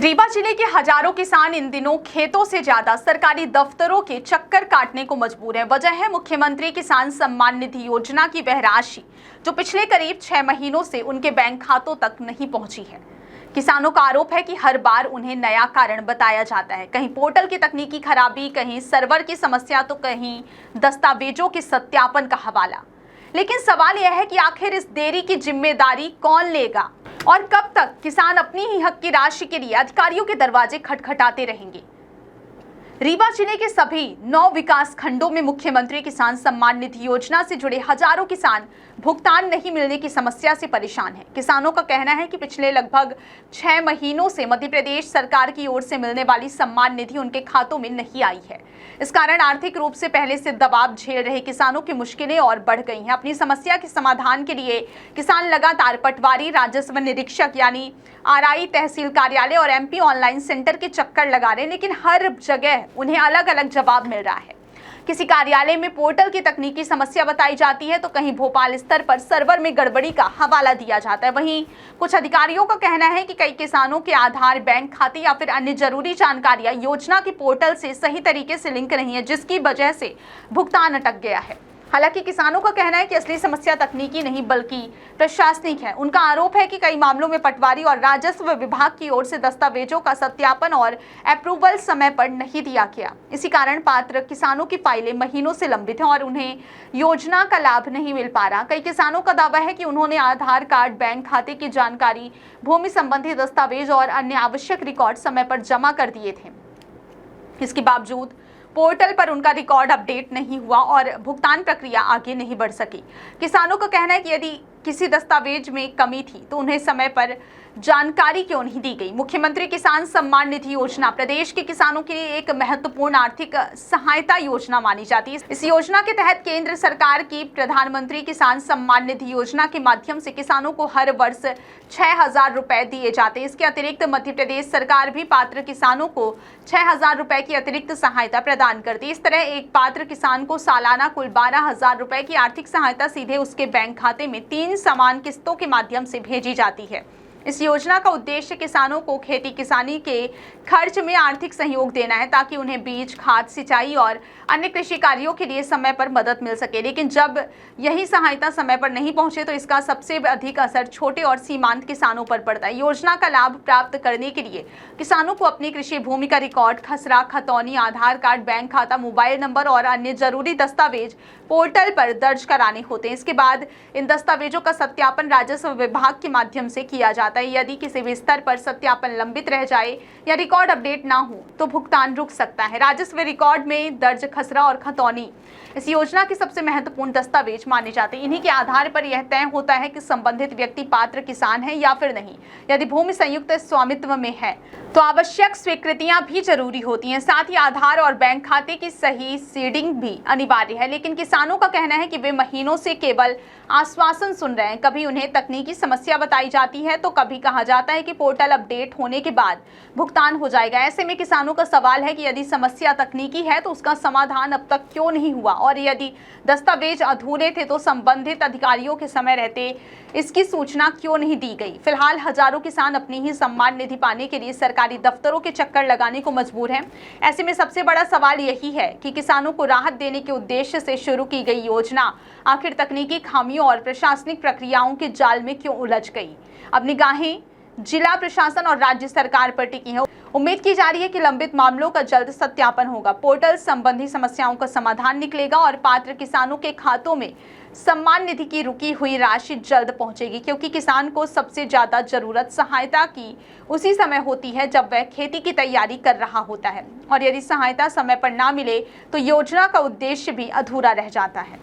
रीवा जिले के हजारों किसान इन दिनों खेतों से ज्यादा सरकारी दफ्तरों के चक्कर काटने को मजबूर हैं। वजह है मुख्यमंत्री किसान सम्मान निधि योजना की वह राशि जो पिछले करीब 6 महीनों से उनके बैंक खातों तक नहीं पहुंची है। किसानों का आरोप है कि हर बार उन्हें नया कारण बताया जाता है, कहीं पोर्टल की तकनीकी खराबी, कहीं सर्वर की समस्या, तो कहीं दस्तावेजों के सत्यापन का हवाला। लेकिन सवाल यह है कि आखिर इस देरी की जिम्मेदारी कौन लेगा और कब तक किसान अपनी ही हक की राशि के लिए अधिकारियों के दरवाजे खटखटाते रहेंगे। रीवा जिले के सभी 9 विकास खंडों में मुख्यमंत्री किसान सम्मान निधि योजना से जुड़े हजारों किसान भुगतान नहीं मिलने की समस्या से परेशान हैं। किसानों का कहना है कि पिछले लगभग 6 महीनों से मध्य प्रदेश सरकार की ओर से मिलने वाली सम्मान निधि उनके खातों में नहीं आई है। इस कारण आर्थिक रूप से पहले से दबाव झेल रहे किसानों की मुश्किलें और बढ़ गई हैं। अपनी समस्या के समाधान के लिए किसान लगातार पटवारी, राजस्व निरीक्षक यानी आरआई, तहसील कार्यालय और एमपी ऑनलाइन सेंटर के चक्कर लगा रहे हैं, लेकिन हर जगह उन्हें अलग अलग जवाब मिल रहा है। किसी कार्यालय में पोर्टल की तकनीकी समस्या बताई जाती है, तो कहीं भोपाल स्तर पर सर्वर में गड़बड़ी का हवाला दिया जाता है। वहीं कुछ अधिकारियों का कहना है कि कई किसानों के आधार, बैंक खाते या फिर अन्य जरूरी जानकारियां योजना के पोर्टल से सही तरीके से लिंक नहीं है, जिसकी वजह से भुगतान अटक गया है। हालांकि किसानों का कहना है कि असली समस्या तकनीकी नहीं बल्कि प्रशासनिक है। उनका आरोप है कि कई मामलों में पटवारी और राजस्व विभाग की ओर से दस्तावेजों का सत्यापन और अप्रूवल समय पर नहीं दिया गया। इसी कारण पात्र किसानों की फाइलें महीनों से लंबित हैं और उन्हें योजना का लाभ नहीं मिल पा रहा। कई किसानों का दावा है कि उन्होंने आधार कार्ड, बैंक खाते की जानकारी, भूमि संबंधी दस्तावेज और अन्य आवश्यक रिकॉर्ड समय पर जमा कर दिए थे। इसके बावजूद पोर्टल पर उनका रिकॉर्ड अपडेट नहीं हुआ और भुगतान प्रक्रिया आगे नहीं बढ़ सकी। किसानों का कहना है कि यदि किसी दस्तावेज में कमी थी तो उन्हें समय पर जानकारी क्यों नहीं दी गई। मुख्यमंत्री किसान सम्मान निधि योजना प्रदेश के किसानों के लिए एक महत्वपूर्ण आर्थिक सहायता योजना मानी जाती है। इस योजना के तहत केंद्र सरकार की प्रधानमंत्री किसान सम्मान निधि योजना के माध्यम से किसानों को हर वर्ष 6,000 रुपए दिए जाते हैं। इसके अतिरिक्त मध्य प्रदेश सरकार भी पात्र किसानों को 6,000 रुपए की अतिरिक्त सहायता प्रदान करती है। इस तरह एक पात्र किसान को सालाना कुल 12,000 रुपए की आर्थिक सहायता सीधे उसके बैंक खाते में 3 समान किस्तों के माध्यम से भेजी जाती है। इस योजना का उद्देश्य किसानों को खेती किसानी के खर्च में आर्थिक सहयोग देना है, ताकि उन्हें बीज, खाद, सिंचाई और अन्य कृषि कार्यों के लिए समय पर मदद मिल सके। लेकिन जब यही सहायता समय पर नहीं पहुंचे तो इसका सबसे अधिक असर छोटे और सीमांत किसानों पर पड़ता है। योजना का लाभ प्राप्त करने के लिए किसानों को अपनी कृषि भूमि का रिकॉर्ड, खसरा, खतौनी, आधार कार्ड, बैंक खाता, मोबाइल नंबर और अन्य जरूरी दस्तावेज पोर्टल पर दर्ज कराने होते हैं। इसके बाद इन दस्तावेजों का सत्यापन राजस्व विभाग के माध्यम से किया जाता है। यदि किसी भी स्तर पर सत्यापन लंबित रह जाए या रिकॉर्ड अपडेट ना हो तो भुगतान रुक सकता है। राजस्व रिकॉर्ड में दर्ज खसरा और खतौनी इस योजना के सबसे महत्वपूर्ण दस्तावेज माने जाते हैं। इन्हीं के आधार पर यह तय होता है कि संबंधित व्यक्ति पात्र किसान है या फिर नहीं। यदि भूमि संयुक्त स्वामित्व में है तो आवश्यक स्वीकृतियां भी जरूरी होती हैं। साथ ही आधार और बैंक खाते की सही सीडिंग भी अनिवार्य है। लेकिन किसानों का कहना है कि वे महीनों से केवल आश्वासन सुन रहे हैं। कभी उन्हें तकनीकी समस्या बताई जाती है तो कभी कहा जाता है कि पोर्टल अपडेट होने के बाद भुगतान हो जाएगा। ऐसे में किसानों का सवाल है कि यदि समस्या तकनीकी है तो उसका समाधान अब तक क्यों नहीं हुआ, और यदि दस्तावेज अधूरे थे तो संबंधित अधिकारियों के समय रहते इसकी सूचना क्यों नहीं दी गई। फिलहाल हजारों किसान अपनी ही सम्मान निधि पाने के लिए सरकारी दफ्तरों के चक्कर लगाने को मजबूर हैं। ऐसे में सबसे बड़ा सवाल यही है कि किसानों को राहत देने के उद्देश्य से शुरू की गई योजना आखिर तकनीकी खामियों और प्रशासनिक प्रक्रियाओं के जाल में क्यों उलझ गई। अब निगाहें जिला प्रशासन और राज्य सरकार पर टिकी है। उम्मीद की जा रही है कि लंबित मामलों का जल्द सत्यापन होगा, पोर्टल संबंधी समस्याओं का समाधान निकलेगा और पात्र किसानों के खातों में सम्मान निधि की रुकी हुई राशि जल्द पहुंचेगी, क्योंकि किसान को सबसे ज्यादा जरूरत सहायता की उसी समय होती है जब वह खेती की तैयारी कर रहा होता है। और यदि सहायता समय पर ना मिले तो योजना का उद्देश्य भी अधूरा रह जाता है।